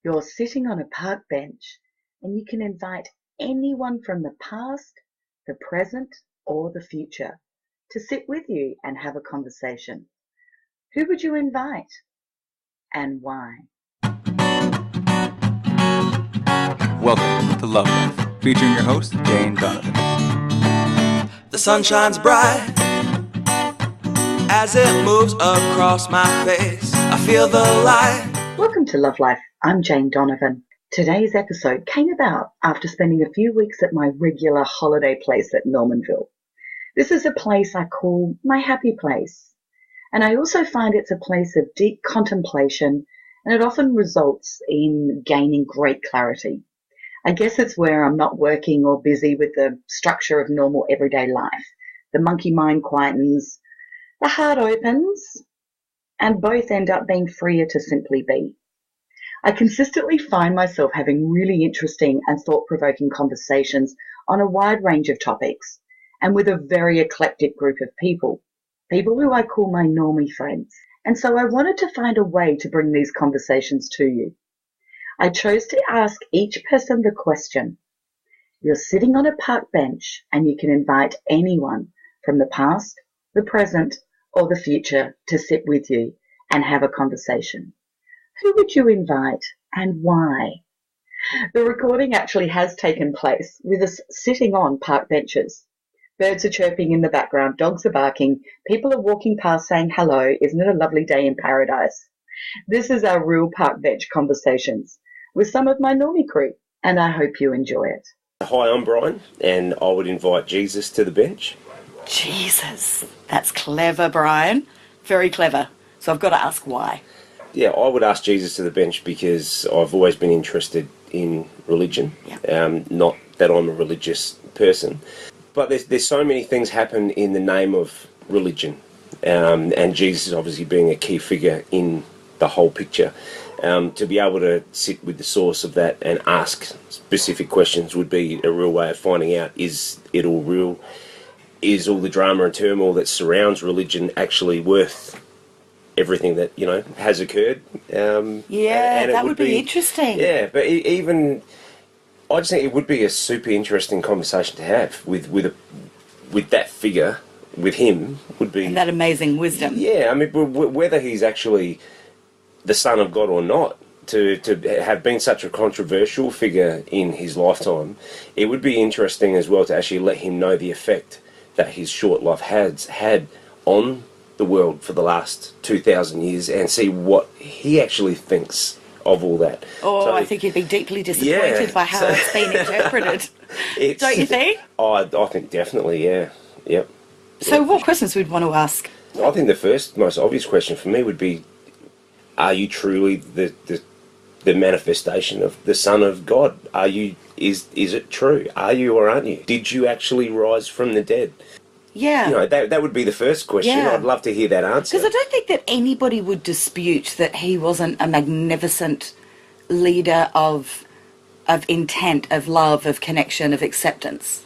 You're sitting on a park bench and you can invite anyone from the past, the present, or the future to sit with you and have a conversation. Who would you invite and why? Welcome to Love Life, featuring your host, Jane Donovan. The sun shines bright as it moves across my face. I feel the light. Welcome to Love Life. I'm Jane Donovan. Today's episode came about after spending a few weeks at my regular holiday place at Normanville. This is a place I call my happy place. And I also find it's a place of deep contemplation, and it often results in gaining great clarity. I guess it's where I'm not working or busy with the structure of normal everyday life. The monkey mind quietens, the heart opens, and both end up being freer to simply be. I consistently find myself having really interesting and thought-provoking conversations on a wide range of topics, and with a very eclectic group of people who I call my normie friends. And so I wanted to find a way to bring these conversations to you. I chose to ask each person the question: you're sitting on a park bench and you can invite anyone from the past, the present, or the future to sit with you and have a conversation. Who would you invite and why? The recording actually has taken place with us sitting on park benches. Birds are chirping in the background, dogs are barking, people are walking past saying hello, isn't it a lovely day in paradise? This is our real park bench conversations with some of my normie crew, and I hope you enjoy it. Hi, I'm Brian, and I would invite Jesus to the bench. Jesus, that's clever, Brian. Very clever. So I've got to ask why. Yeah, I would ask Jesus to the bench because I've always been interested in religion. Yeah. Not that I'm a religious person, but there's so many things happen in the name of religion, and Jesus obviously being a key figure in the whole picture. To be able to sit with the source of that and ask specific questions would be a real way of finding out, is it all real? Is all the drama and turmoil that surrounds religion actually worth everything that, has occurred? And that would be interesting. Yeah, but I just think it would be a super interesting conversation to have with that figure, with him, would be... And that amazing wisdom. Yeah, I mean, whether he's actually the Son of God or not, to have been such a controversial figure in his lifetime, it would be interesting as well to actually let him know the effect that his short life has had on the world for the last 2,000 years and see what he actually thinks of all that. Oh, so, I think you'd be deeply disappointed by how it's been interpreted. Don't you think? I think definitely, yeah. Yep. So what questions would we want to ask? I think the first, most obvious question for me would be, are you truly the manifestation of the Son of God? Is it true? Are you or aren't you? Did you actually rise from the dead? Yeah. That would be the first question. Yeah. I'd love to hear that answer. Because I don't think that anybody would dispute that he wasn't a magnificent leader of intent, of love, of connection, of acceptance.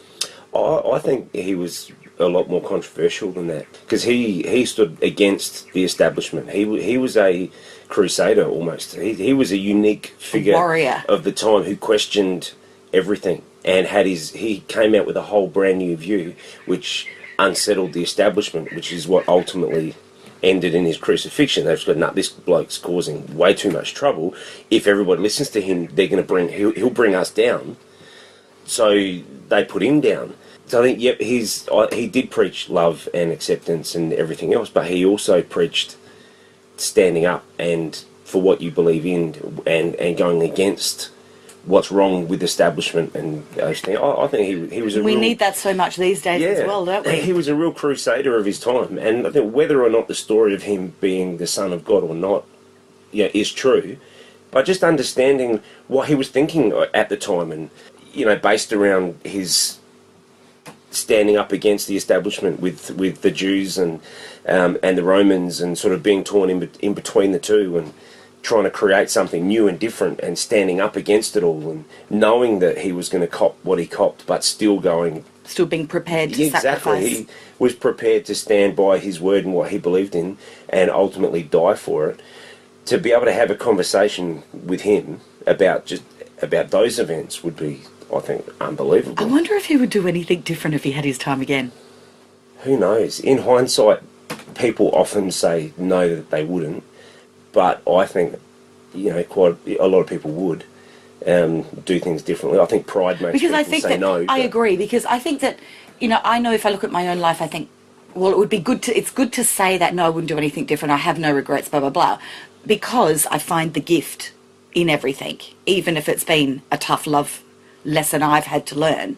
I think he was a lot more controversial than that, because he stood against the establishment. He was a crusader almost. He was a unique figure, a warrior of the time, who questioned everything and he came out with a whole brand new view which unsettled the establishment, which is what ultimately ended in his crucifixion. They've said, "No, this bloke's causing way too much trouble. If everybody listens to him, he'll bring us down." So they put him down. So I think, he did preach love and acceptance and everything else, but he also preached standing up and for what you believe in and going against what's wrong with establishment and those things. I think he was a We need that so much these days as well, don't we? He was a real crusader of his time, and I think whether or not the story of him being the Son of God or not, is true, but just understanding what he was thinking at the time, and based around his standing up against the establishment with the Jews and the Romans, and sort of being torn in between the two, and trying to create something new and different, and standing up against it all, and knowing that he was going to cop what he copped, but still being prepared to sacrifice. He was prepared to stand by his word and what he believed in, and ultimately die for it. To be able to have a conversation with him about those events would be, I think, unbelievable. I wonder if he would do anything different if he had his time again. Who knows? In hindsight, people often say no, that they wouldn't, but I think, quite a lot of people would do things differently. I think pride makes Because people I think say that no. I agree, because I think that, I know if I look at my own life, I think, well, it would be good it's good to say that, no, I wouldn't do anything different, I have no regrets, blah, blah, blah, because I find the gift in everything, even if it's been a tough love lesson I've had to learn.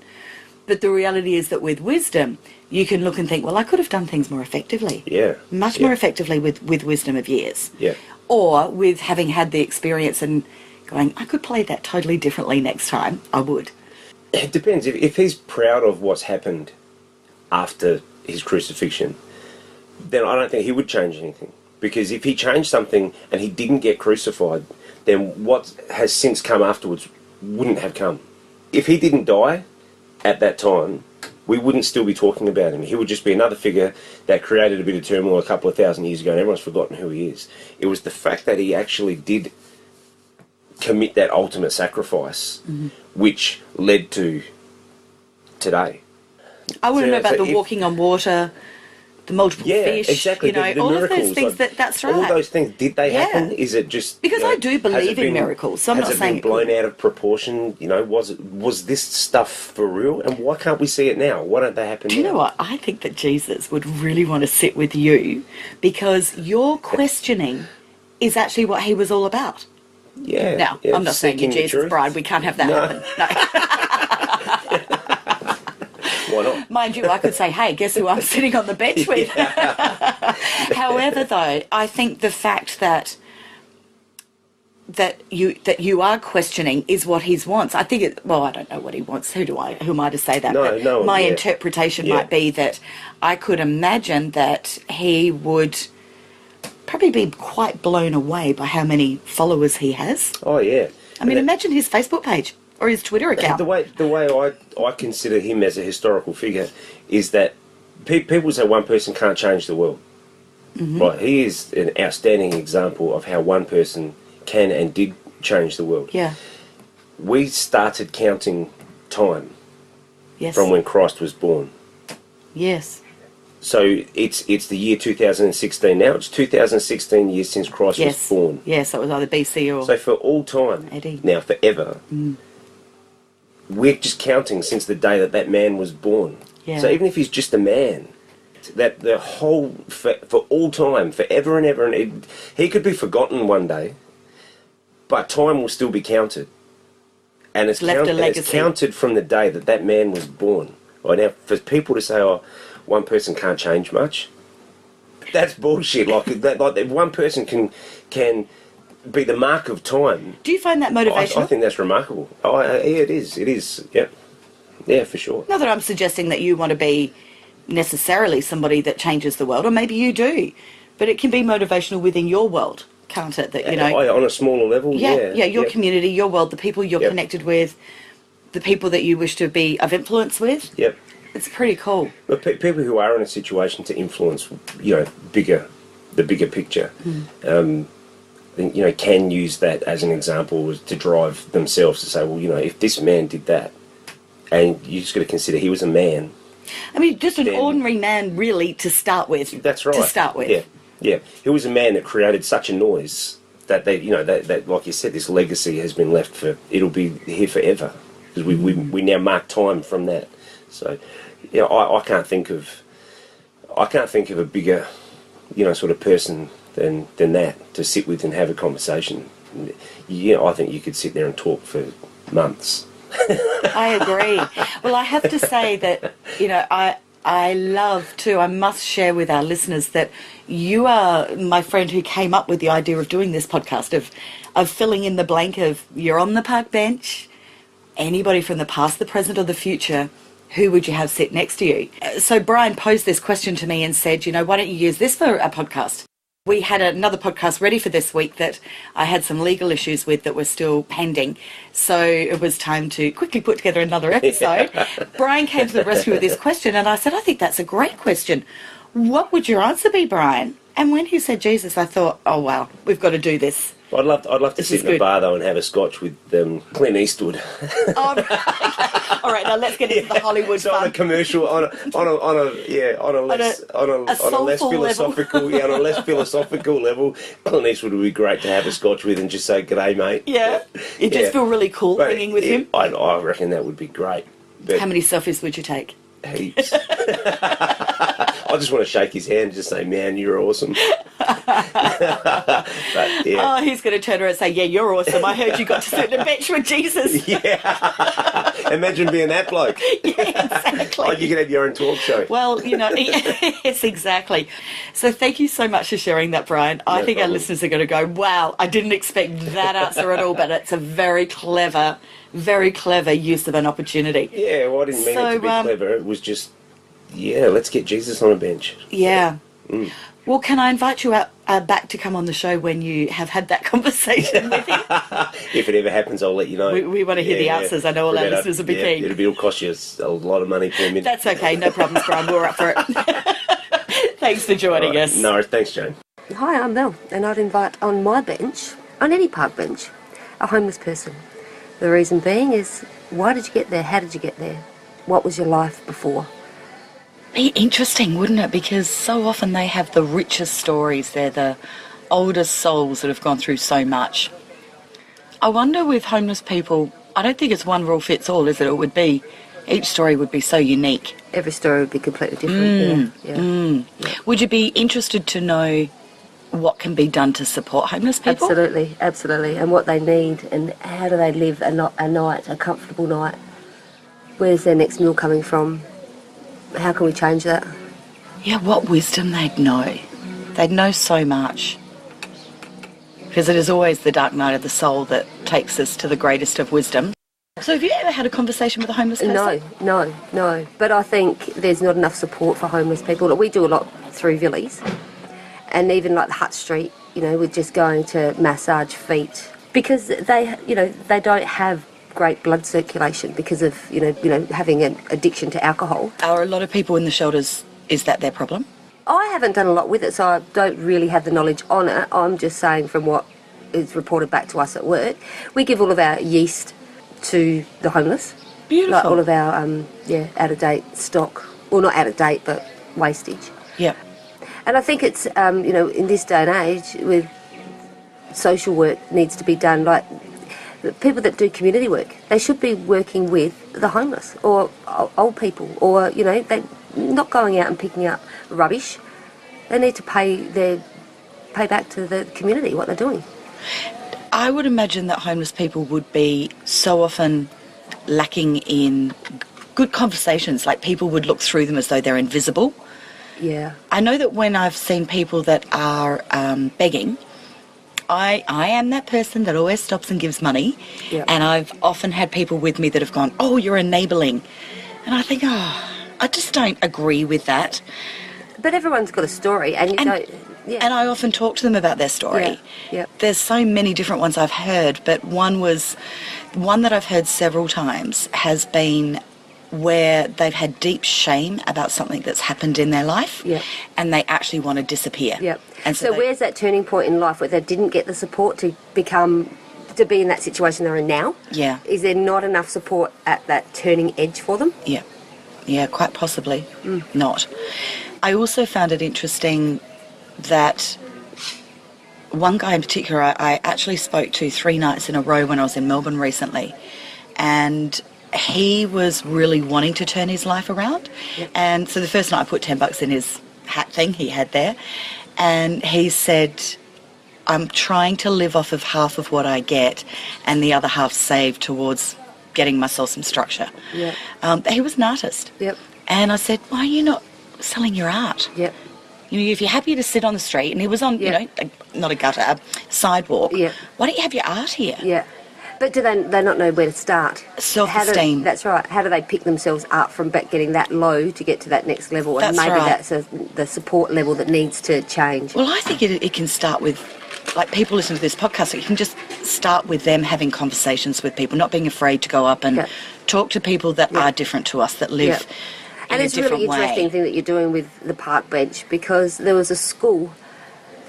But the reality is that with wisdom, you can look and think, well, I could have done things more effectively. Yeah. Much more effectively with wisdom of years. Yeah. Or with having had the experience and going, I could play that totally differently next time, I would. It depends. If he's proud of what's happened after his crucifixion, then I don't think he would change anything. Because if he changed something and he didn't get crucified, then what has since come afterwards wouldn't have come. If he didn't die at that time, we wouldn't still be talking about him. He would just be another figure that created a bit of turmoil a couple of thousand years ago and everyone's forgotten who he is. It was the fact that he actually did commit that ultimate sacrifice, which led to today. I want to know about so the walking on water, the multiple fish, exactly. The all miracles, of those things. That's right. All those things, did they happen? Yeah. Is it just Because I do has believe it in been- miracles, so I'm has not it saying been blown out of proportion? Was this stuff for real? And why can't we see it now? Why don't they happen? Do you now? know what? I think that Jesus would really want to sit with you, because your questioning is actually what he was all about. Yeah. Now, yeah, I'm not saying you're seeking the Jesus' truth. bride. We can't have that happen. No. Why not? Mind you, I could say, hey, guess who I'm sitting on the bench with? However, though, I think the fact that you are questioning is what he wants. I think I don't know what he wants. Who am I to say that? No, my yeah. interpretation Yeah. might be that I could imagine that he would probably be quite blown away by how many followers he has. Oh yeah. I mean, imagine his Facebook page or his Twitter account. The way I consider him as a historical figure is that people say one person can't change the world. Right? He is an outstanding example of how one person can and did change the world. Yeah. We started counting time Yes. from when Christ was born. Yes. So it's the year 2016 now. It's 2016 years since Christ was Yes. born. Yes. So it was either BC or So for all time, Eddie. now forever, we're just counting since the day that man was born. Yeah. So even if he's just a man, that the whole for all time, forever and ever, and he could be forgotten one day, but time will still be counted, and it's Left a legacy. it's counted from the day that man was born. Right now, for people to say, "Oh, one person can't change much," that's bullshit. Like if one person can be the mark of time. Do you find that motivational? I think that's remarkable. Oh, yeah, it is. It is. Yep. Yeah, for sure. Not that I'm suggesting that you want to be necessarily somebody that changes the world, or maybe you do, but it can be motivational within your world, can't it? That On a smaller level, your yep. community, your world, the people you're Yep. connected with, the people that you wish to be of influence with. Yep. It's pretty cool. But people who are in a situation to influence, the bigger picture, can use that as an example to drive themselves to say, well, if this man did that, and you just got to consider he was a man. I mean, just an Then- ordinary man, really, to start with. That's right. To start with. Yeah, yeah. He was a man that created such a noise that that like you said, this legacy has been left it'll be here forever because we now mark time from that. So, I can't think of a bigger, sort of person than that to sit with and have a conversation. Yeah, I think you could sit there and talk for months. I agree. Well, I have to say that, I love too, I must share with our listeners that you are my friend who came up with the idea of doing this podcast, of filling in the blank of you're on the park bench, anybody from the past, the present or the future, who would you have sit next to you? So Brian posed this question to me and said, why don't you use this for a podcast? We had another podcast ready for this week that I had some legal issues with that were still pending. So it was time to quickly put together another episode. Brian came to the rescue with this question and I said, I think that's a great question. What would your answer be, Brian? And when he said Jesus, I thought, oh, wow, we've got to do this. I'd love to This sit is in a good. bar though and have a scotch with Clint Eastwood. Oh, right. All right, now let's get into the Hollywood So on a fun. commercial, on a less soulful level. philosophical, on a less philosophical level, Clint Eastwood would be great to have a scotch with and just say g'day, mate. Yeah, you just Yeah. feel really cool But hanging with him. I reckon that would be great. But How many selfies would you take? heaps. I just want to shake his hand and just say, man, you're awesome. But yeah. Oh, he's going to turn around and say, yeah, you're awesome. I heard you got to sit on a bench with Jesus. Yeah. Imagine being that bloke. Yeah, exactly. Like you could have your own talk show. Well, yes, exactly. So thank you so much for sharing that, Brian. I No think our problem. listeners are going to go, wow, I didn't expect that answer at all, but it's a very clever use of an opportunity. Yeah, well, I didn't mean it to be clever. It was just, let's get Jesus on a bench. Yeah. Well, can I invite you back to come on the show when you have had that conversation with him? If it ever happens, I'll let you know. We want to hear the answers. I know all our Better. listeners will be keen. It'll cost you a lot of money per minute. That's okay. No problems, Brian. We're up for it. Thanks for joining us. No, thanks, Jane. Hi, I'm Mel, and I'd invite on my bench, on any park bench, a homeless person. The reason being is, why did you get there? How did you get there? What was your life before? Be interesting, wouldn't it? Because so often they have the richest stories. They're the oldest souls that have gone through so much. I wonder with homeless people, I don't think it's one rule fits all, is it? It would be, each story would be so unique. Every story would be completely different. Yeah. Would you be interested to know what can be done to support homeless people? Absolutely, absolutely. And what they need, and how do they live a night, a comfortable night? Where's their next meal coming from? How can we change that? Yeah, what wisdom they'd know. They'd know so much. Because it is always the dark night of the soul that takes us to the greatest of wisdom. So have you ever had a conversation with a homeless person? No. But I think there's not enough support for homeless people. Like, we do a lot through Villies, and even like the Hutt Street, we're just going to massage feet because they don't have great blood circulation because of having an addiction to alcohol. Are a lot of people in the shelters, is that their problem? I haven't done a lot with it, so I don't really have the knowledge on it. I'm just saying from what is reported back to us at work, we give all of our yeast to the homeless. Beautiful. Like all of our out-of-date stock, well, not out-of-date, but wastage. Yeah. And I think it's in this day and age, with social work needs to be done. Like the people that do community work, they should be working with the homeless or old people, or they're not going out and picking up rubbish. They need to pay back to the community what they're doing. I would imagine that homeless people would be so often lacking in good conversations, like people would look through them as though they're invisible. Yeah. I know that when I've seen people that are begging, I am that person that always stops and gives money. Yeah. And I've often had people with me that have gone, oh, you're enabling. And I think, I just don't agree with that. But everyone's got a story, and you don't... Yeah. And I often talk to them about their story. Yeah. There's so many different ones I've heard, but one that I've heard several times has been where they've had deep shame about something that's happened in their life, and they actually want to disappear. Yeah. And so where's that turning point in life where they didn't get the support to be in that situation they're in now? Yeah. Is there not enough support at that turning edge for them? Yeah. Yeah, quite possibly not. I also found it interesting that one guy in particular I actually spoke to 3 nights in a row when I was in Melbourne recently, and he was really wanting to turn his life around. Yep. And so the first night I put $10 in his hat thing he had there, and he said, I'm trying to live off of half of what I get and the other half save towards getting myself some structure. Yep. He was an artist. Yep. And I said, why are you not selling your art? Yep. If you're happy to sit on the street, and he was on, not a gutter, a sidewalk, why don't you have your art here? Yeah. But do they not know where to start? Self-esteem. That's right. How do they pick themselves up from getting that low to get to that next level? And maybe that's the support level that needs to change. Well, I think it can start with, like, people listen to this podcast, you can just start with them having conversations with people, not being afraid to go up and talk to people that are different to us, that live in and a it's a different really interesting way. thing that you're doing with the park bench, because there was a school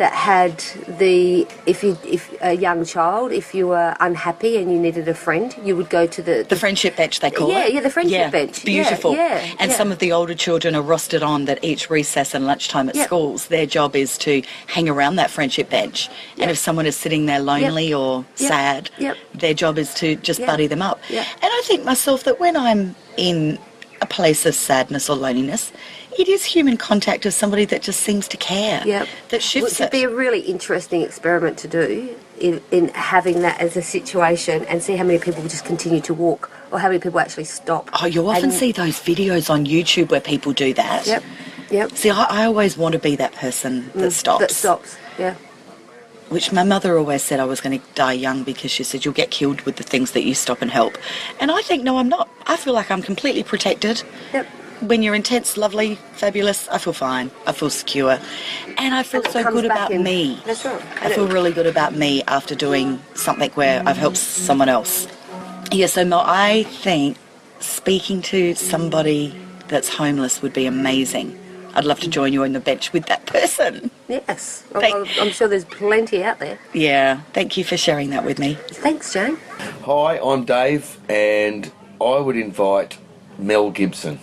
that had if a young child, if you were unhappy and you needed a friend, you would go to the friendship bench, they call it. Yeah, the friendship bench. Beautiful. And Yeah. some of the older children are rostered on that each recess and lunchtime at schools, their job is to hang around that friendship bench. And if someone is sitting there lonely or sad, their job is to just buddy them up. And I think myself that when I'm in a place of sadness or loneliness, it is human contact of somebody that just seems to care, that shifts it would be a really interesting experiment to do in having that as a situation and see how many people just continue to walk or how many people actually stop. Oh, you often see those videos on YouTube where people do that. Yep. See, I always want to be that person that stops. That stops, yeah. Which my mother always said I was going to die young because she said you'll get killed with the things that you stop and help. And I think, no, I'm not. I feel like I'm completely protected. Yep. When you're intense, lovely, fabulous, I feel fine. I feel secure. And I feel so good about me. That's right. I feel really good about me after doing something where I've helped someone else. Yeah, so Mel, I think speaking to somebody that's homeless would be amazing. I'd love to join you on the bench with that person. Yes. I'm sure there's plenty out there. Yeah. Thank you for sharing that with me. Thanks, Jane. Hi, I'm Dave, and I would invite Mel Gibson.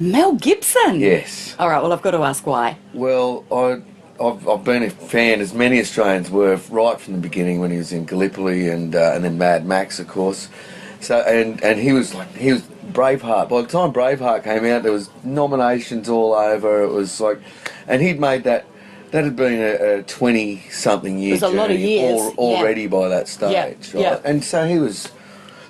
Mel Gibson? Yes. All right, well, I've got to ask why. Well, I've been a fan, as many Australians were, right from the beginning when he was in Gallipoli and then Mad Max, of course. So and he was Braveheart. By the time Braveheart came out, there was nominations all over. It was like, and he'd made that had been a 20-something year. It was a lot of years already by that stage, right? Yeah. And so he was.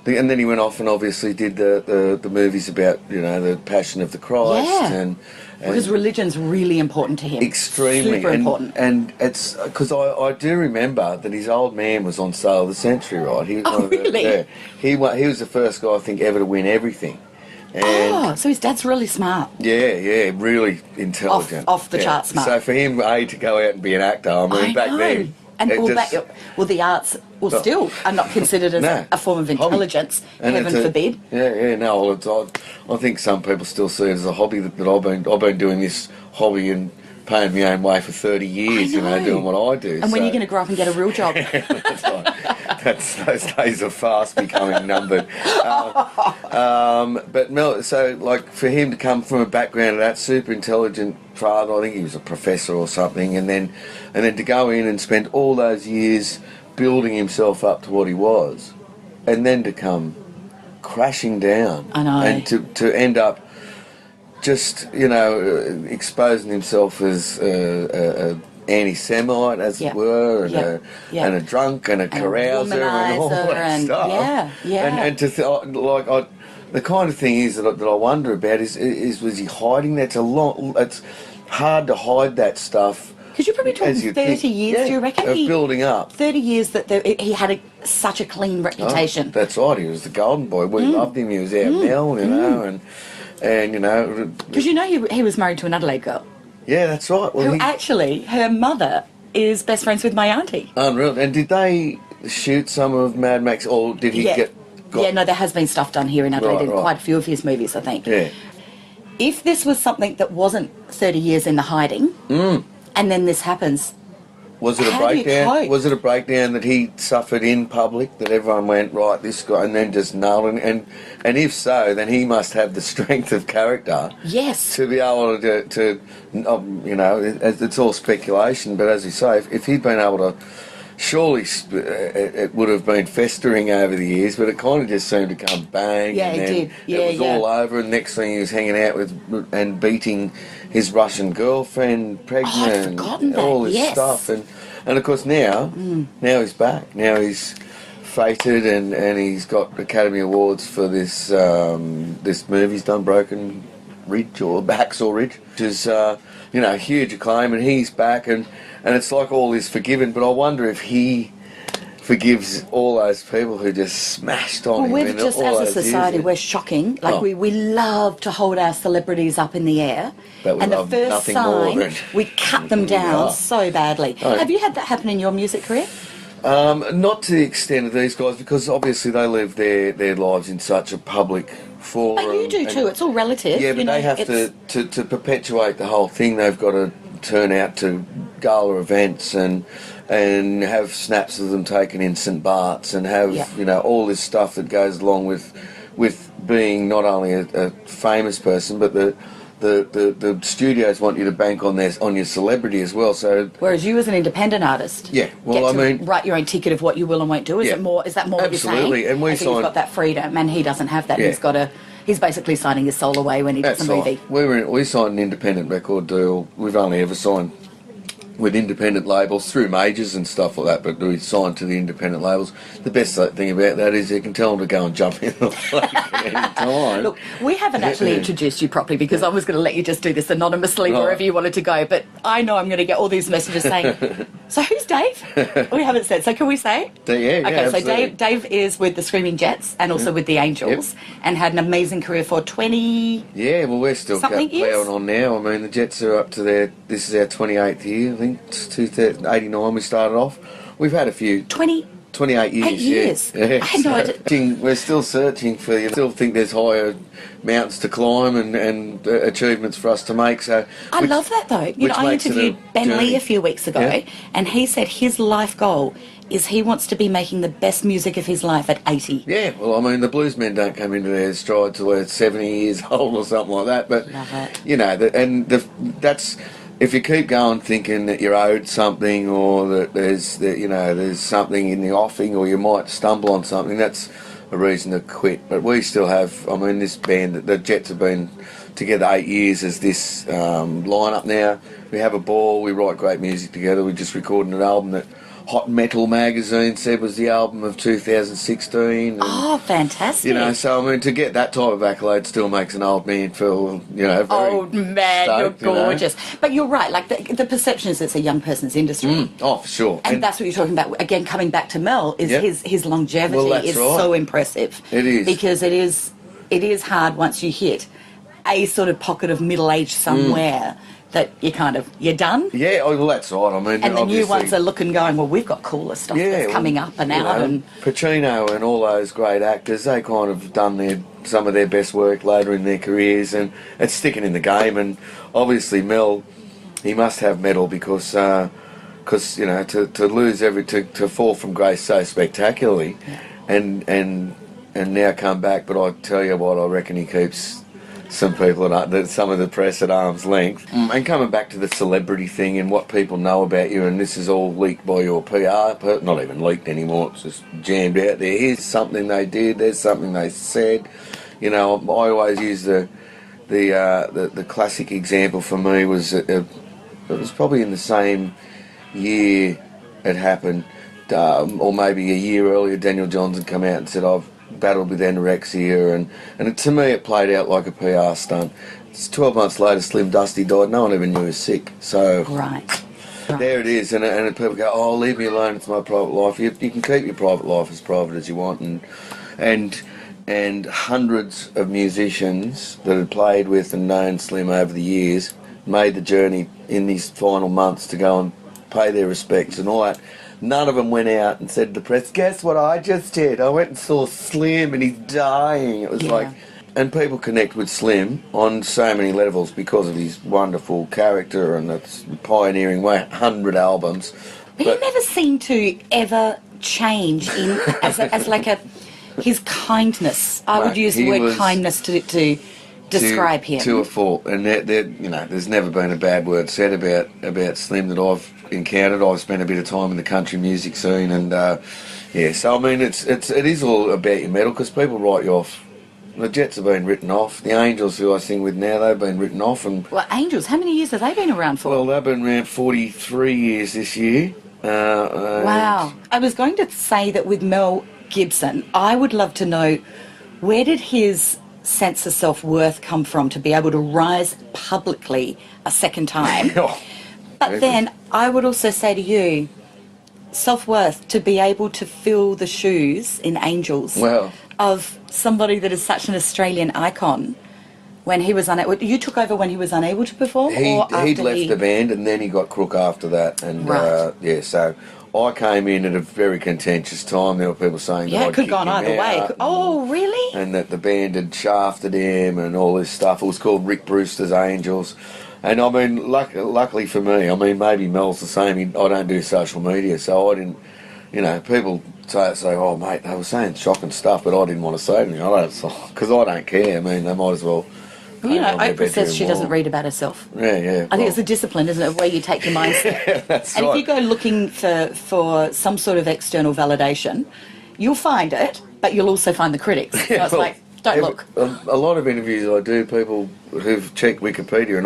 And then he went off and obviously did the movies about, the Passion of the Christ and because religion's really important to him. Extremely super important. And it's because I do remember that his old man was on Sale of the Century, right? He was really? He was the first guy I think ever to win everything. And so his dad's really smart. Yeah, really intelligent. Off the chart smart. So for him, to go out and be an actor, I mean, back then. And the arts still are not considered as a form of intelligence, heaven forbid. I think some people still see it as a hobby that I've been doing this hobby and paying my own way for 30 years, doing what I do. And when you're going to grow up and get a real job? That's right. Those days are fast becoming numbered. But Mel, so like for him to come from a background of that super intelligent father, I think he was a professor or something, and then to go in and spend all those years building himself up to what he was, and then to come crashing down. I know. And to end up just, exposing himself as a anti-Semite, as it were, and a drunk and a carouser and all that stuff. And to the kind of thing is that I wonder about is was he hiding that? It's hard to hide that stuff. Because you're probably talking 30 years, do you reckon? Of building up. 30 years that he had such a clean reputation. Oh, that's right, he was the golden boy. We loved him, he was our Mel, and because he was married to an Adelaide girl. Yeah, that's right. Well, actually, her mother is best friends with my auntie. Unreal. And did they shoot some of Mad Max, or did he get... Yeah, no, there has been stuff done here in Adelaide in quite a few of his movies, I think. Yeah. If this was something that wasn't 30 years in the hiding, and then this happens... Was it a breakdown? Was it a breakdown that he suffered in public, that everyone went, right, this guy, and then just nailed it? And if so, then he must have the strength of character. Yes. To be able to it's all speculation, but as you say, if he'd been able to, surely it would have been festering over the years, but it kind of just seemed to come bang. Yeah, and it did. Yeah, it was all over, and next thing he was hanging out with and beating his Russian girlfriend, pregnant, I'd forgotten that. all this stuff, and of course now he's back. Now he's fated, and he's got Academy Awards for this movie he's done, Broken Ridge or Hacksaw Ridge, which is huge acclaim, and he's back, and it's like all is forgiven. But I wonder if he forgives all those people who just smashed on him. Well, we've just, as a society, we're shocking. Like, we love to hold our celebrities up in the air. And the first sign, we cut them down so badly. Have you had that happen in your music career? Not to the extent of these guys, because obviously they live their lives in such a public forum. But you do too. It's all relative. Yeah, but they have to perpetuate the whole thing. They've got to turn out to gala events and have snaps of them taken in St Bart's and have all this stuff that goes along with being not only a famous person, but the studios want you to bank on your celebrity as well. So whereas you as an independent artist, yeah, well, get to write your own ticket of what you will and won't do. Is that more absolutely. what you're saying? And we he's got that freedom, and he doesn't have that. He's basically signing his soul away when he does a movie. Right. We signed an independent record deal. We've only ever signed with independent labels through majors and stuff like that, but we signed to the independent labels. The best thing about that is you can tell them to go and jump in the lake at any time. Look, we haven't actually introduced you properly because I was going to let you just do this anonymously wherever you wanted to go, but I know I'm going to get all these messages saying, so who's Dave? We haven't said, so can we say? Yeah, okay, so absolutely. Dave is with the Screaming Jets and also with the Angels and had an amazing career for 20... Yeah, well, we're still something plowing on now. I mean, the Jets are up to this is our 28th year, I think. 1989 we started off. We've had a few 28 years. 8 years. Yeah. I had no idea. We're still searching for. Still think there's higher mountains to climb and achievements for us to make. So I love that though. You know, I interviewed Ben Lee a few weeks ago, and he said his life goal is he wants to be making the best music of his life at 80. Yeah, well, I mean, the bluesmen don't come into their stride till they're 70 years old or something like that. But love it. You know, that's. If you keep going thinking that you're owed something or that there's something in the offing or you might stumble on something, that's a reason to quit. But we still have, I mean, this band, the Jets have been together 8 years as this lineup now. We have a ball, we write great music together. We just recorded an album that Hot Metal magazine said was the album of 2016. And, oh, fantastic. You know, so I mean, to get that type of accolade still makes an old man feel, very old man, stoked, you're gorgeous. But you're right, like the perception is it's a young person's industry. Oh, for sure. And that's what you're talking about. Again, coming back to Mel, is his longevity is so impressive. It is. Because it is hard once you hit a sort of pocket of middle age somewhere. That you're done. Yeah, well, that's right. I mean, and the new ones are looking, going, well, we've got cooler stuff that's coming up and out. And Pacino and all those great actors, they kind of done some of their best work later in their careers, and it's sticking in the game. And obviously, Mel, he must have medal because to lose to fall from grace so spectacularly, and now come back. But I tell you what, I reckon he keeps some people some of the press at arm's length. And coming back to the celebrity thing and what people know about you, and this is all leaked by your PR, not even leaked anymore, it's just jammed out there. Here's something they did, there's something they said. You know, I always use the classic example for me was it was probably in the same year it happened, or maybe a year earlier. Daniel Johns had come out and said, I've battled with anorexia, and to me it played out like a PR stunt. It's 12 months later, Slim Dusty died. No one even knew he was sick. So there it is, and people go, oh, leave me alone, it's my private life. You can keep your private life as private as you want, and hundreds of musicians that had played with and known Slim over the years made the journey in these final months to go and pay their respects and all that. None of them went out and said to the press, guess what I just did? I went and saw Slim and he's dying. It was and people connect with Slim on so many levels because of his wonderful character and its pioneering way, 100 albums. But he never seemed to ever change as like his kindness. I would use the word kindness to describe him. To a fault. And there's never been a bad word said about Slim that I've encountered. I've spent a bit of time in the country music scene, and so I mean it is all about your medal because people write you off. The Jets have been written off. The Angels, who I sing with now, they've been written off. And well, Angels, how many years have they been around for? Well, they've been around 43 years this year. Wow. I was going to say that with Mel Gibson, I would love to know, where did his sense of self-worth come from to be able to rise publicly a second time? But then I would also say to you, self-worth, to be able to fill the shoes in Angels of somebody that is such an Australian icon when he was unable. You took over when he was unable to perform? He'd left the band and then he got Crook after that. And so I came in at a very contentious time. There were people saying that I'd it could have gone either way. Oh, really? And that the band had shafted him and all this stuff. It was called Rick Brewster's Angels. And I mean, luckily for me, I mean, maybe Mel's the same. I don't do social media, so I didn't. You know, people say, "Oh, mate, they were saying shocking stuff," but I didn't want to say anything. I don't, because I don't care. I mean, they might as well. Well, you know, paint on their Oprah says she bedroom doesn't wall. read about herself. Yeah. I think it's a discipline, isn't it, where you take your mindset. That's And right. if you go looking for some sort of external validation, you'll find it, but you'll also find the critics. So it's Well, like, don't look. A lot of interviews I do, people who've checked Wikipedia, and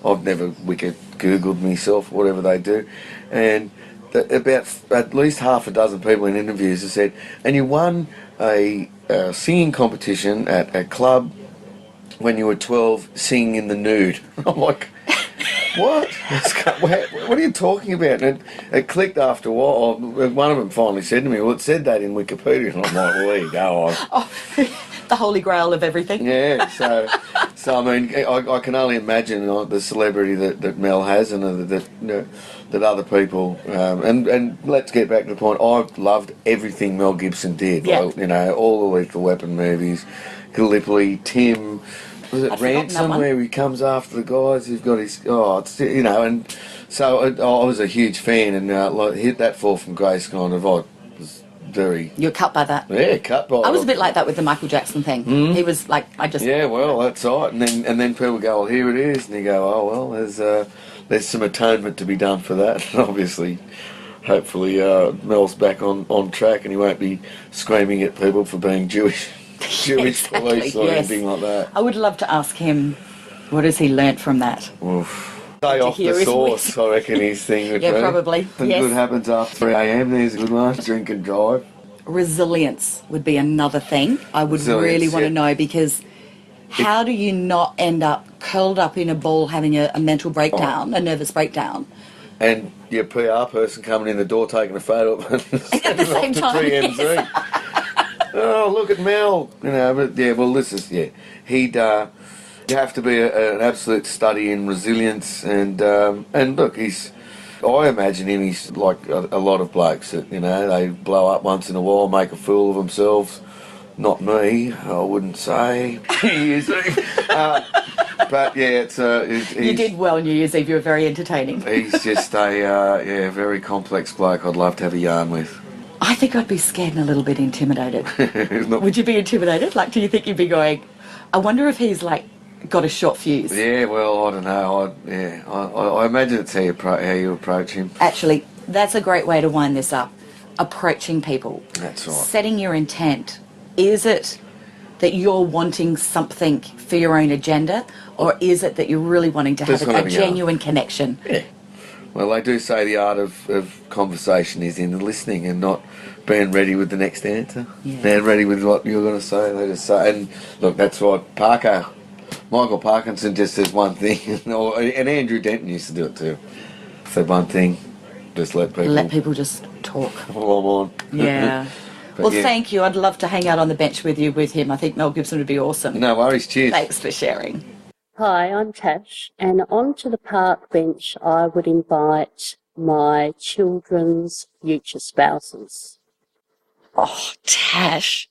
I've never Googled myself, whatever they do, and about at least half a dozen people in interviews have said, and you won a singing competition at a club when you were 12, singing in the nude. I'm like, what? What are you talking about? And it clicked after a while. One of them finally said to me, well, it said that in Wikipedia. And I'm like, well, there you go. The holy grail of everything. Yeah, so I mean, I can only imagine the celebrity that Mel has, and that other people. And let's get back to the point. I've loved everything Mel Gibson did. Yeah. Like, you know, all the Lethal Weapon movies, Gallipoli, Tim. Was it I'd forgotten that Ransom one. where he comes after the guys who've got his? Oh, it's, you know, and so I was a huge fan, and like hit that fall from grace kind of. I was very. You're cut by that. Yeah, cut by. I was a bit like that with the Michael Jackson thing. He was like, I just... Yeah, well, that's right. And then people go, well, here it is. And you go, oh, well, there's some atonement to be done for that. And obviously, hopefully, Mel's back on track and he won't be screaming at people for being Jewish Exactly, police or yes. anything like that. I would love to ask him, what has he learnt from that? Oof. Stay off hear the his sauce, wisdom. I reckon his thing would Yeah, be. probably, Something yes. good happens after 3 a.m. There's a good one. Drink and drive. Resilience would be another thing I would Resilience, really want yeah. to know, because how do you not end up curled up in a ball having a mental breakdown, a nervous breakdown? And your PR person coming in the door taking a photo of it At the same time, TMZ. Oh, look at Mel. You know, but yeah, well, this is, yeah. He'd, you have to be an absolute study in resilience, and look, I imagine him, he's like a lot of blokes that, you know, they blow up once in a while, make a fool of themselves. Not me, I wouldn't say. He is. But yeah, You did well New Year's Eve, you were very entertaining. he's just a very complex bloke I'd love to have a yarn with. I think I'd be scared and a little bit intimidated. Would you be intimidated? Like, do you think you'd be going, I wonder if he's like got a short fuse? Yeah, well, I don't know. I imagine it's how you approach him. Actually, that's a great way to wind this up. Approaching people. That's right. Setting your intent. Is it that you're wanting something for your own agenda, or is it that you're really wanting to have Just wanna a be genuine connection? Yeah. Well, they do say the art of conversation is in the listening and not being ready with the next answer. Yeah. Being ready with what you're going to say. They just say, and look, that's what Michael Parkinson just says one thing, and Andrew Denton used to do it too. Said one thing, just let people just talk. while I'm on. Yeah. But Well, yeah. thank you. I'd love to hang out on the bench with him. I think Mel Gibson would be awesome. No worries, cheers. Thanks for sharing. Hi, I'm Tash, and onto the park bench I would invite my children's future spouses. Oh, Tash.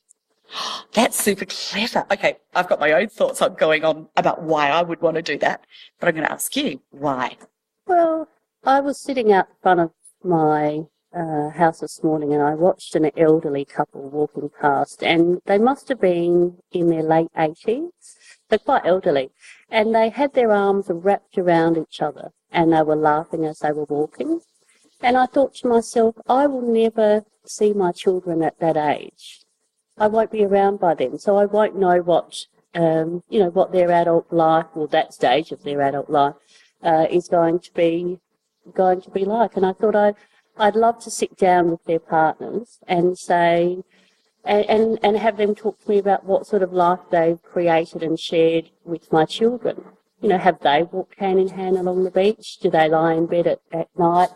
That's super clever. Okay, I've got my own thoughts going on about why I would want to do that, but I'm going to ask you why. Well, I was sitting out front of my house this morning and I watched an elderly couple walking past, and they must have been in their late 80s. They're quite elderly, and they had their arms wrapped around each other and they were laughing as they were walking. And I thought to myself, I will never see my children at that age. I won't be around by then, so I won't know what what their adult life, or that stage of their adult life, is going to be like. And I thought I'd love to sit down with their partners and say, and have them talk to me about what sort of life they've created and shared with my children. You know, have they walked hand in hand along the beach? Do they lie in bed at night,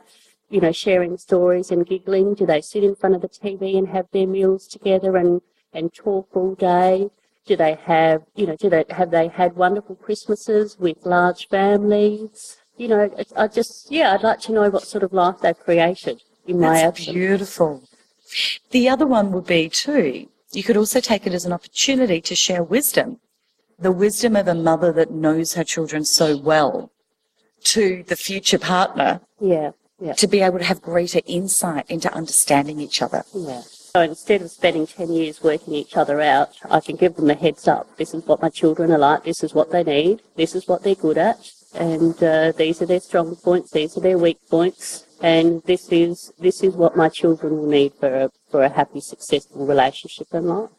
you know, sharing stories and giggling? Do they sit in front of the TV and have their meals together and talk all day? Do they have have they had wonderful Christmases with large families? You know, I'd like to know what sort of life they've created in my absence. Beautiful. The other one would be too, you could also take it as an opportunity to share wisdom. The wisdom of a mother that knows her children so well to the future partner Yeah. to be able to have greater insight into understanding each other. Yeah. So instead of spending 10 years working each other out, I can give them a heads up. This is what my children are like. This is what they need. This is what they're good at. And these are their strong points. These are their weak points. And this is what my children will need for a happy, successful relationship in life.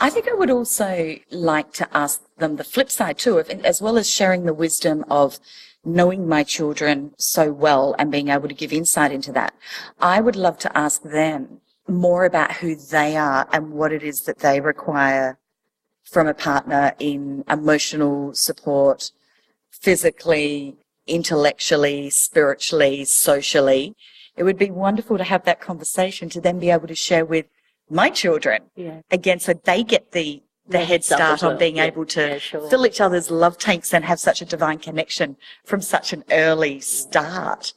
I think I would also like to ask them the flip side too, as well as sharing the wisdom of knowing my children so well and being able to give insight into that. I would love to ask them more about who they are and what it is that they require from a partner in emotional support, physically, intellectually, spiritually, socially. It would be wonderful to have that conversation to then be able to share with my children again, so they get the head start on being able to fill each other's love tanks and have such a divine connection from such an early start.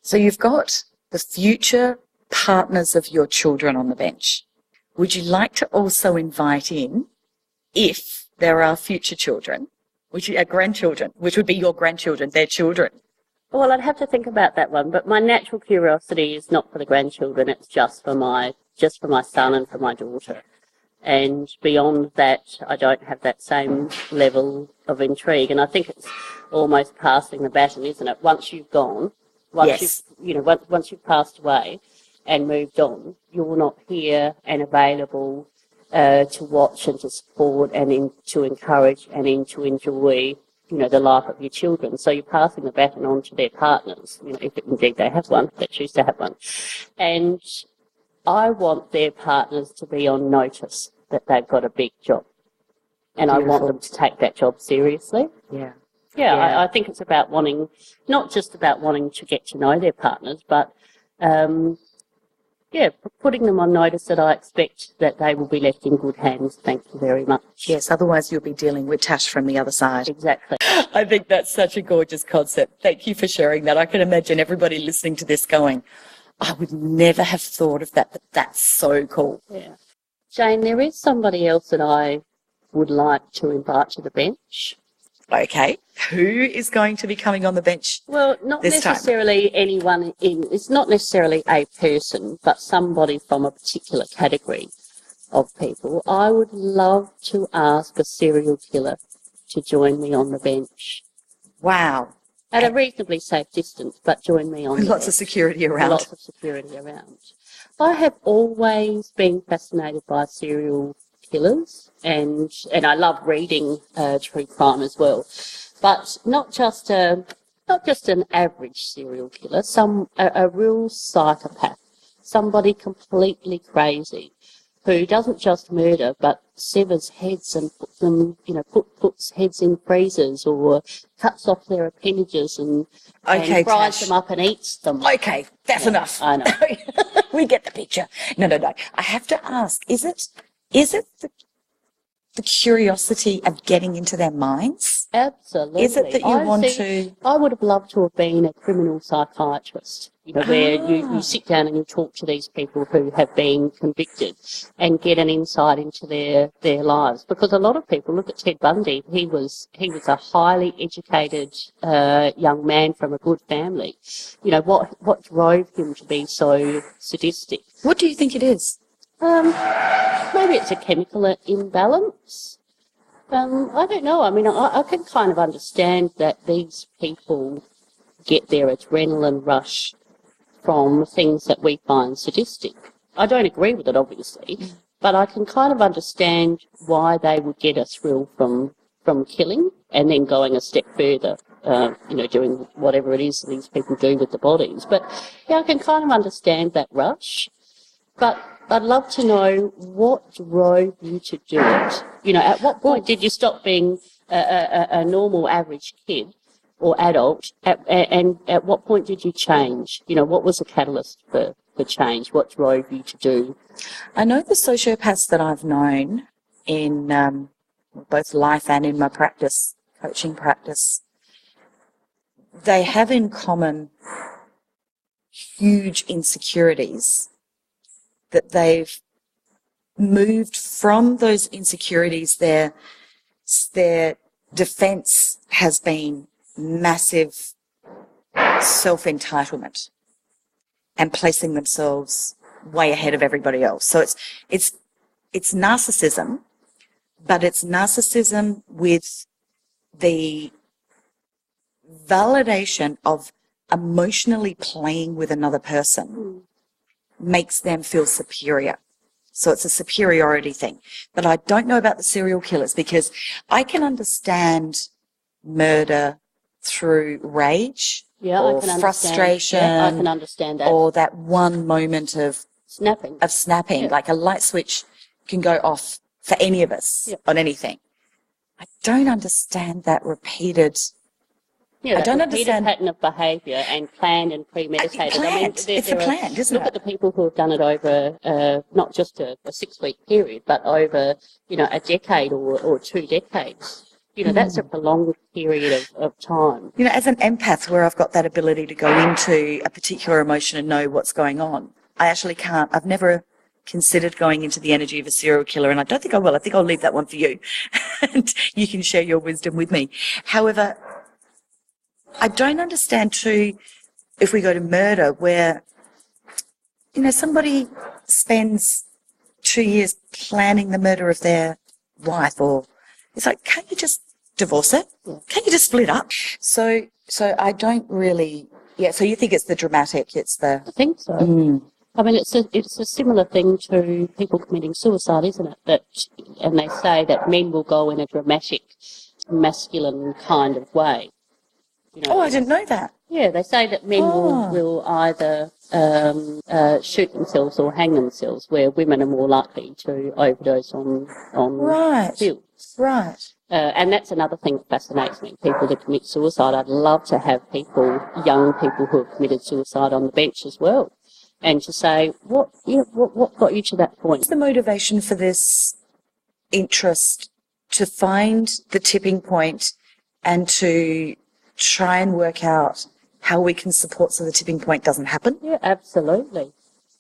So you've got the future partners of your children on the bench. Would you like to also invite in, if there are future children, grandchildren, which would be your grandchildren, their children? Well, I'd have to think about that one, but my natural curiosity is not for the grandchildren. It's just for my son and for my daughter. And beyond that, I don't have that same level of intrigue. And I think it's almost passing the baton, isn't it? Once you've gone, once you've passed away and moved on, you're not here and available to watch and to support and to encourage and to enjoy, the life of your children. So you're passing the baton on to their partners, if indeed they have one, they choose to have one. And I want their partners to be on notice that they've got a big job. And Beautiful. I want them to take that job seriously. Yeah. I think it's about not just about wanting to get to know their partners, but putting them on notice that I expect that they will be left in good hands. Thank you very much. Yes, otherwise you'll be dealing with Tash from the other side. Exactly. I think that's such a gorgeous concept. Thank you for sharing that. I can imagine everybody listening to this going, I would never have thought of that, but that's so cool. Yeah. Jane, there is somebody else that I would like to invite to the bench. Okay. Who is going to be coming on the bench? Well, not necessarily anyone it's not necessarily a person, but somebody from a particular category of people. I would love to ask a serial killer to join me on the bench. Wow. At a reasonably safe distance, but join me on the bench. Lots of security around. Lots of security around. I have always been fascinated by serial killers, and I love reading true crime as well. But not just an average serial killer, a real psychopath, somebody completely crazy, who doesn't just murder but severs heads and puts them, puts heads in freezers or cuts off their appendages and fries them up and eats them. Okay, that's enough. I know. We get the picture. No. I have to ask, is it the curiosity of getting into their minds? Absolutely. Is it that you want to... I would have loved to have been a criminal psychiatrist, where you sit down and you talk to these people who have been convicted and get an insight into their lives. Because a lot of people, look at Ted Bundy, he was a highly educated young man from a good family. What drove him to be so sadistic? What do you think it is? Maybe it's a chemical imbalance. I don't know. I mean, I can kind of understand that these people get their adrenaline rush from things that we find sadistic. I don't agree with it, obviously, but I can kind of understand why they would get a thrill from killing and then going a step further, doing whatever it is these people do with the bodies. But, yeah, I can kind of understand that rush. But I'd love to know what drove you to do it. At what point did you stop being a normal average kid or adult, and at what point did you change? What was the catalyst for change? What drove you to do? I know the sociopaths that I've known in both life and in my practice, coaching practice, they have in common huge insecurities that they've moved from those insecurities. Their defense has been massive self-entitlement and placing themselves way ahead of everybody else. So it's narcissism, but it's narcissism with the validation of emotionally playing with another person makes them feel superior. So it's a superiority thing. But I don't know about the serial killers, because I can understand murder through rage Yeah, or I can frustration. Yeah, I can understand that. Or that one moment of Snapping. snapping, Yeah. like a light switch can go off for any of us on anything. I don't understand that repeated. Yeah, I that don't repeated understand. pattern of behaviour and planned and premeditated. Planned. It's a planned, isn't look it? at the people who have done it over not just a 6-week period, but over a decade or 2 decades. That's a prolonged period of time. As an empath, where I've got that ability to go into a particular emotion and know what's going on, I actually can't. I've never considered going into the energy of a serial killer, and I don't think I will. I think I'll leave that one for you, and you can share your wisdom with me. However, I don't understand too, if we go to murder, where, somebody spends 2 years planning the murder of their wife, or it's like, can't you just divorce it? Can't you just split up? So I don't really, so you think it's the dramatic, it's the... I think so. I mean, it's a similar thing to people committing suicide, isn't it? And they say that men will go in a dramatic, masculine kind of way. Oh, I didn't know that. Yeah, they say that men will either shoot themselves or hang themselves, where women are more likely to overdose on pills. Right. And that's another thing that fascinates me, people that commit suicide. I'd love to have young people who have committed suicide on the bench as well, and to say, what got you to that point? What's the motivation for this interest to find the tipping point and to try and work out how we can support so the tipping point doesn't happen? Yeah, absolutely.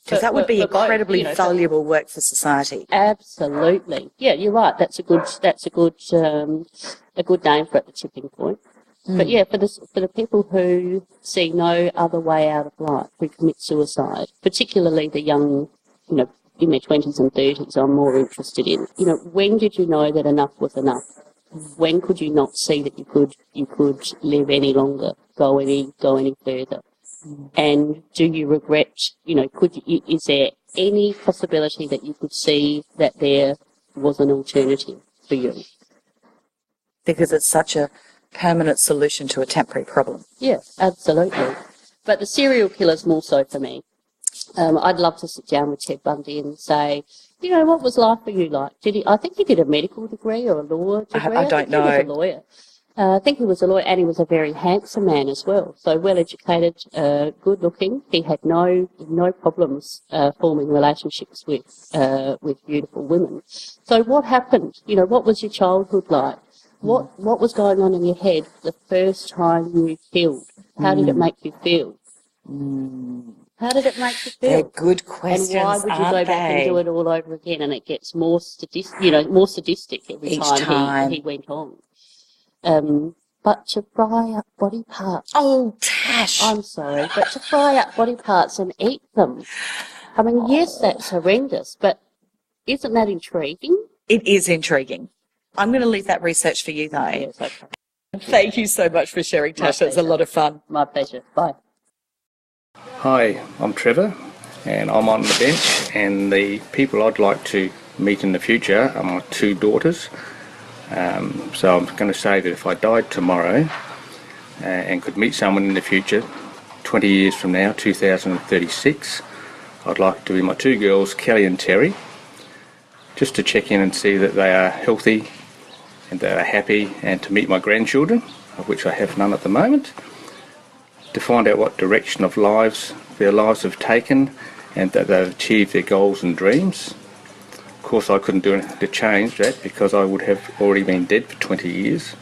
Because that would be incredibly valuable work for society. Absolutely. Yeah, you're right. That's a good name for it, the tipping point. But yeah, for the people who see no other way out of life, who commit suicide, particularly the young, in their 20s and 30s, I'm more interested in. When did you know that enough was enough? When could you not see that you could live any longer, go any further? And do you regret? Is there any possibility that you could see that there was an alternative for you? Because it's such a permanent solution to a temporary problem. Yeah, absolutely. But the serial killers more so for me. I'd love to sit down with Ted Bundy and say, what was life for you like? I think he did a medical degree or a law degree. I don't know. He was a lawyer. I think he was a lawyer, and he was a very handsome man as well. So well educated, good looking. He had no problems forming relationships with beautiful women. So what happened? What was your childhood like? What was going on in your head the first time you killed? How did it make you feel? How did it make you feel? They're good questions. And why would you go back and do it all over again? And it gets more sadistic every time he went on. But to fry up body parts. Oh, Tash! I'm sorry, but to fry up body parts and eat them. I mean, yes, that's horrendous, but isn't that intriguing? It is intriguing. I'm going to leave that research for you, though. Yes, okay. Thank you so much for sharing, Tash. It was a lot of fun. My pleasure. Bye. Hi, I'm Trevor, and I'm on the bench, and the people I'd like to meet in the future are my 2 daughters. So I'm going to say that if I died tomorrow and could meet someone in the future, 20 years from now, 2036, I'd like to be my 2 girls, Kelly and Terry, just to check in and see that they are healthy and they are happy, and to meet my grandchildren, of which I have none at the moment, to find out what direction of their lives have taken, and that they've achieved their goals and dreams. Of course, I couldn't do anything to change that because I would have already been dead for 20 years.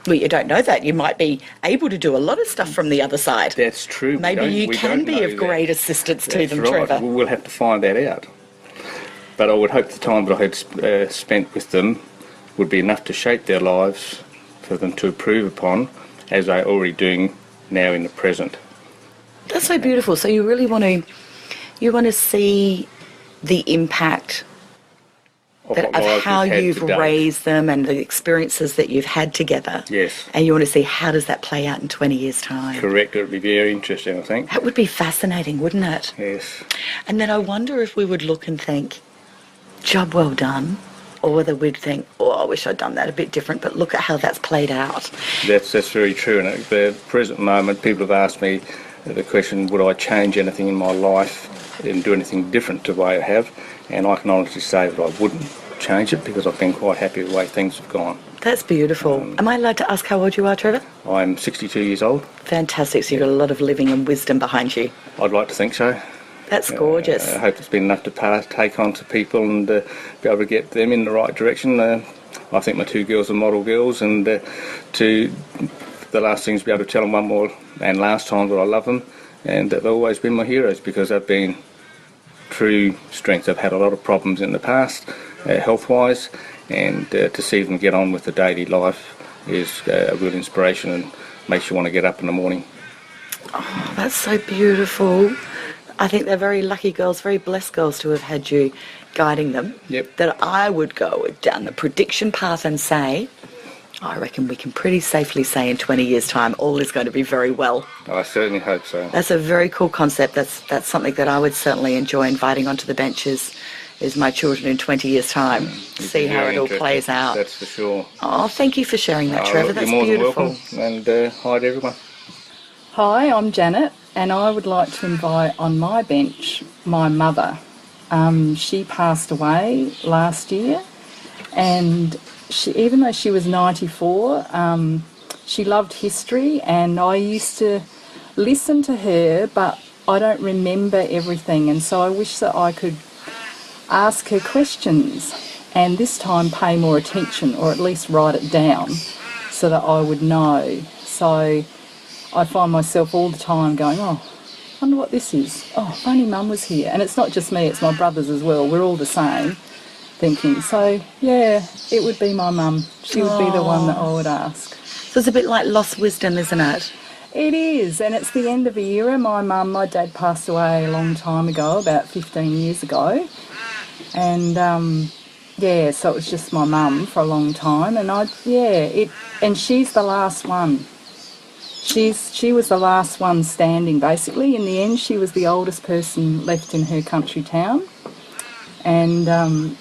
Well, you don't know that. You might be able to do a lot of stuff from the other side. That's true. Maybe you can be of great assistance to them, right. Trevor. We'll have to find that out. But I would hope the time that I had spent with them would be enough to shape their lives for them to improve upon, as they're already doing now in the present. That's so beautiful. So you really want to see the impact Of of how we've had you've to date. raised them and the experiences that you've had together. Yes. And you want to see how does that play out in 20 years' time. Correct. It would be very interesting, I think. That would be fascinating, wouldn't it? Yes. And then I wonder if we would look and think, job well done, or whether we'd think, oh, I wish I'd done that a bit different, but look at how that's played out. That's very true. And at the present moment, people have asked me the question, would I change anything in my life and do anything different to the way I have? And I can honestly say that I wouldn't change it because I've been quite happy with the way things have gone. That's beautiful. Am I allowed to ask how old you are, Trevor? I'm 62 years old. Fantastic. So you've got a lot of living and wisdom behind you. I'd like to think so. That's gorgeous. I hope it's been enough to take on to people and be able to get them in the right direction. I think my two girls are model girls, and the last thing is to be able to tell them one more and last time that I love them, and that they've always been my heroes because they've been true strength. I've had a lot of problems in the past, health-wise, and to see them get on with the daily life is a real inspiration and makes you want to get up in the morning. Oh, that's so beautiful. I think they're very lucky girls, very blessed girls to have had you guiding them. Yep. That I would go down the prediction path and say, I reckon we can pretty safely say in 20 years' time all is going to be very well. I certainly hope so. That's a very cool concept. That's something that I would certainly enjoy inviting onto the benches is my children in 20 years' time. See how it all plays out. That's for sure. Oh, thank you for sharing that, Trevor. That's you're more beautiful. than welcome, and hi to everyone. Hi, I'm Janet, and I would like to invite on my bench my mother. She passed away last year, and even though she was 94, she loved history, and I used to listen to her, but I don't remember everything, and so I wish that I could ask her questions and this time pay more attention, or at least write it down so that I would know. So I find myself all the time going, oh, I wonder what this is. Oh, if only Mum was here. And it's not just me, it's my brothers as well. We're all the same, thinking. So, yeah, it would be my mum. She would be the one that I would ask. So it's a bit like lost wisdom, isn't it? It is, and it's the end of a era. My dad passed away a long time ago, about 15 years ago. And, so it was just my mum for a long time. And and she's the last one. She was the last one standing, basically. In the end, she was the oldest person left in her country town. And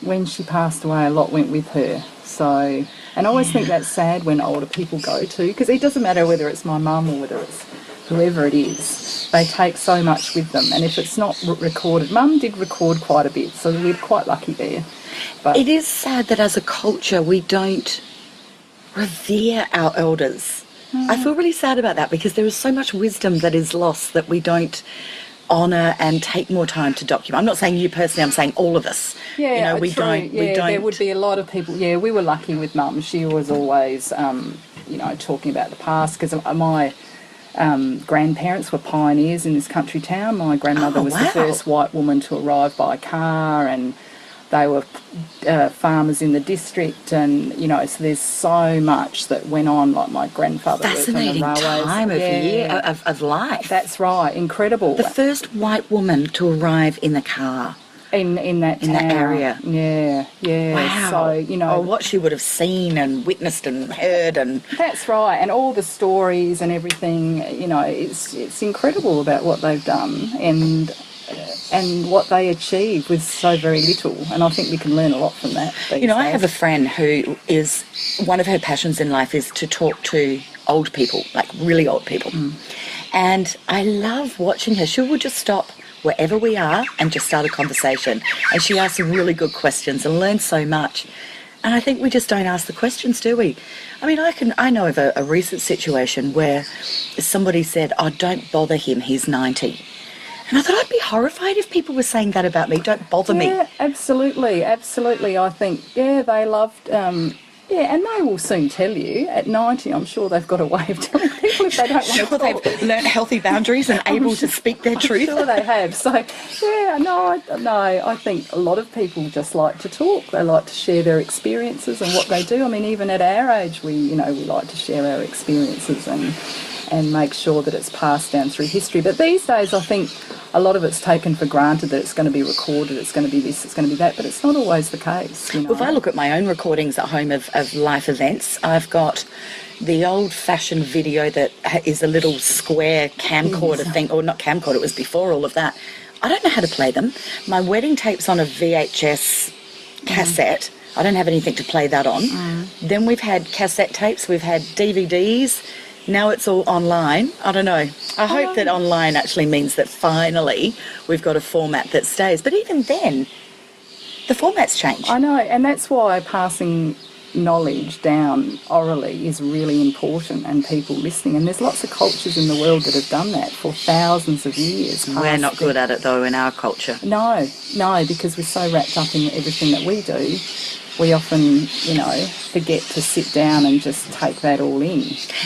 when she passed away, a lot went with her. So, and I always think that's sad when older people go too, because it doesn't matter whether it's my mum or whether it's whoever it is. They take so much with them. And if it's not recorded, Mum did record quite a bit, so we're quite lucky there. But it is sad that as a culture we don't revere our elders. I feel really sad about that because there is so much wisdom that is lost that we don't honour and take more time to document. I'm not saying you personally, I'm saying all of us. Yeah, we true. don't. There would be a lot of people. Yeah, we were lucky with Mum. She was always, talking about the past because my grandparents were pioneers in this country town. My grandmother was the first white woman to arrive by car, and they were farmers in the district, and so there's so much that went on. Like my grandfather worked on the railways. Fascinating time of year of life. That's right, incredible. The first white woman to arrive in the car. In that area. Yeah. Wow. So, what she would have seen and witnessed and heard and... That's right, and all the stories and everything, it's incredible about what they've done and what they achieved with so very little, and I think we can learn a lot from that. I have a friend who is, one of her passions in life is to talk to old people, like really old people. And I love watching her. She will just stop wherever we are and just start a conversation, and she asks really good questions and learns so much. And I think we just don't ask the questions, do we? I mean, I know of a recent situation where somebody said, oh, don't bother him, he's 90. And I thought I'd be horrified if people were saying that about me. Don't bother me. Yeah, absolutely. I think, they loved Yeah, and they will soon tell you. At 90, I'm sure they've got a way of telling people if they don't want to talk. They've learnt healthy boundaries and able to speak their truth. I'm sure they have. So, yeah, no, I think a lot of people just like to talk. They like to share their experiences and what they do. I mean, even at our age, we like to share our experiences and make sure that it's passed down through history. But these days, I think a lot of it's taken for granted that it's going to be recorded, it's going to be this, it's going to be that, but it's not always the case. Well, if I look at my own recordings at home of life events, I've got the old-fashioned video that is a little square camcorder thing, or not camcorder, it was before all of that. I don't know how to play them. My wedding tape's on a VHS cassette. I don't have anything to play that on. Then we've had cassette tapes, we've had DVDs. Now it's all online. I don't know. I hope that online actually means that finally we've got a format that stays. But even then, the format's changed. I know, and that's why passing knowledge down orally is really important, and people listening. And there's lots of cultures in the world that have done that for thousands of years. We're not good at it, though, in our culture. No, because we're so wrapped up in everything that we do. We often, forget to sit down and just take that all in.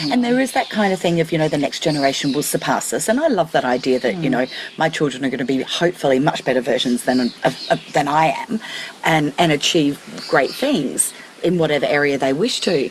And there is that kind of thing of, the next generation will surpass us. And I love that idea that, my children are going to be hopefully much better versions than I am and achieve great things in whatever area they wish to.